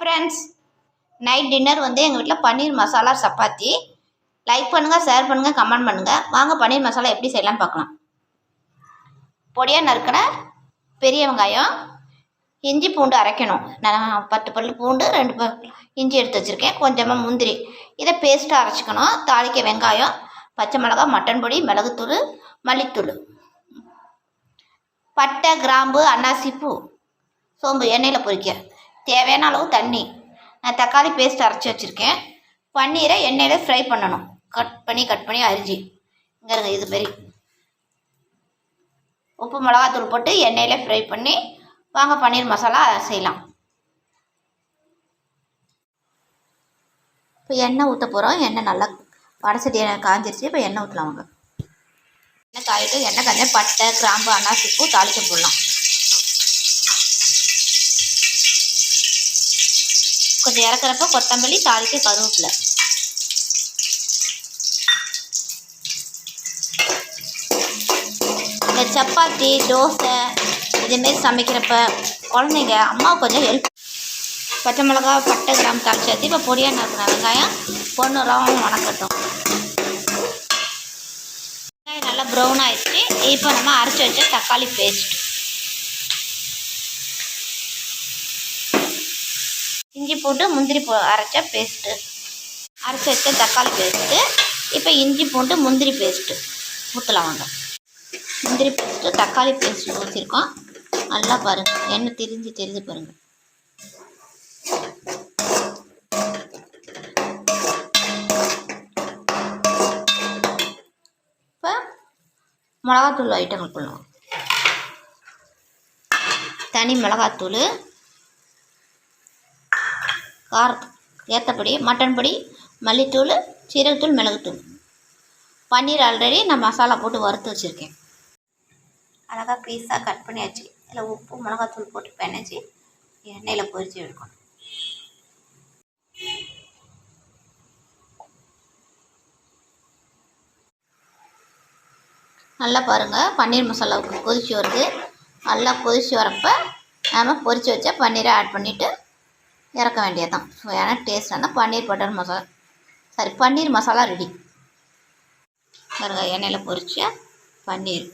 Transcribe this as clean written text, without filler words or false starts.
Friends, night dinner வந்து எங்கள் வீட்டில் பன்னீர் மசாலா சப்பாத்தி. லைக் பண்ணுங்கள், ஷேர் பண்ணுங்கள், கமெண்ட் பண்ணுங்கள். வாங்க பன்னீர் மசாலா எப்படி செய்யலாம்னு பார்க்கலாம். பொடியாக நறுக்கின பெரிய வெங்காயம், இஞ்சி பூண்டு அரைக்கணும். நான் 10 பல் பூண்டு 2 பல் இஞ்சி எடுத்து வச்சுருக்கேன். கொஞ்சமாக முந்திரி, இதை பேஸ்ட்டாக அரைச்சிக்கணும். தாளிக்க வெங்காயம், பச்சை மிளகாய், மட்டன் பொடி, மிளகுத்தூள், மல்லித்தூள், பட்டை, கிராம்பு, அன்னாசி பூ, சோம்பு எண்ணெயில் பொரிக்க தேவையான அளவு தண்ணி. நான் தக்காளி பேஸ்ட் அரைச்சி வச்சுருக்கேன். பன்னீரை எண்ணெயில் ஃப்ரை பண்ணணும். கட் பண்ணி அரிஞ்சு இங்கே இருங்க. இதுமாரி உப்பு மிளகாத்தூள் போட்டு எண்ணெயில் ஃப்ரை பண்ணி வாங்க பன்னீர் மசாலா செய்யலாம். இப்போ எண்ணெய் ஊற்ற போகிறோம். எண்ணெய் நல்லா வடசட்டி காஞ்சிருச்சு. இப்போ எண்ணெய் ஊற்றலாம். வாங்க. எண்ணெய் காயிட்டு எண்ணெய் காய்ஞ்ச பட்டை, கிராம்பு, அன்னாசி பூ தாளிக்க போடலாம். கொஞ்சம் இறக்குறப்ப கொத்தமல்லி, தாளிக்க கருவேப்பிலை. இந்த சப்பாத்தி, தோசை இதுமாரி சமைக்கிறப்ப குழந்தைங்க அம்மாவுக்கு கொஞ்சம் ஹெல்ப். பச்சை மிளகா, பட்டை, கிராம்பு தாளிச்சாச்சு. இப்போ பொடியாக நறுக்கின வெங்காயம் பொன்னிறம் வணக்கட்டும். வெங்காயம் நல்லா ப்ரௌன் ஆகிடுச்சு. இப்போ நம்ம அரைச்சி வச்ச தக்காளி பேஸ்ட், இஞ்சி பூண்டு முந்திரி அரைச்ச பேஸ்ட்டு, அரைச்சி வச்ச தக்காளி பேஸ்ட்டு. இப்போ இஞ்சி பூண்டு முந்திரி பேஸ்ட்டு ஊற்றலாம். வாங்க. முந்திரி பேஸ்ட்டு, தக்காளி பேஸ்ட்டு ஊற்றிருக்கோம். நல்லா பாருங்கள், எண்ணெய் தெரிஞ்சு பாருங்கள். இப்போ மிளகாத்தூள் ஐட்டங்கள் போடலாம். தனி மிளகாத்தூள், காரத்துக்கு ஏற்றபடி மட்டன் பொடி, மல்லித்தூள், சீரகத்தூள், மிளகுத்தூள். பன்னீர் ஆல்ரெடி நான் மசாலா போட்டு வறுத்து வச்சுருக்கேன். அழகாக பீஸாக கட் பண்ணியாச்சு. இதில் உப்பு மிளகாத்தூள் போட்டு பெனச்சி எண்ணெயில் பொரித்து எடுக்கணும். நல்லா பாருங்கள், பன்னீர் மசாலாவுக்கு கொதிச்சு வருது. நல்லா கொதிச்சு வரப்போ நாம் பொரித்து வச்ச பன்னீரை ஆட் பண்ணிவிட்டு இறக்க வேண்டியதுதான். சுவையான டேஸ்டான பன்னீர் மசாலா ரெடி. பாருங்கள், எண்ணெயில் பொரிச்ச பன்னீர்.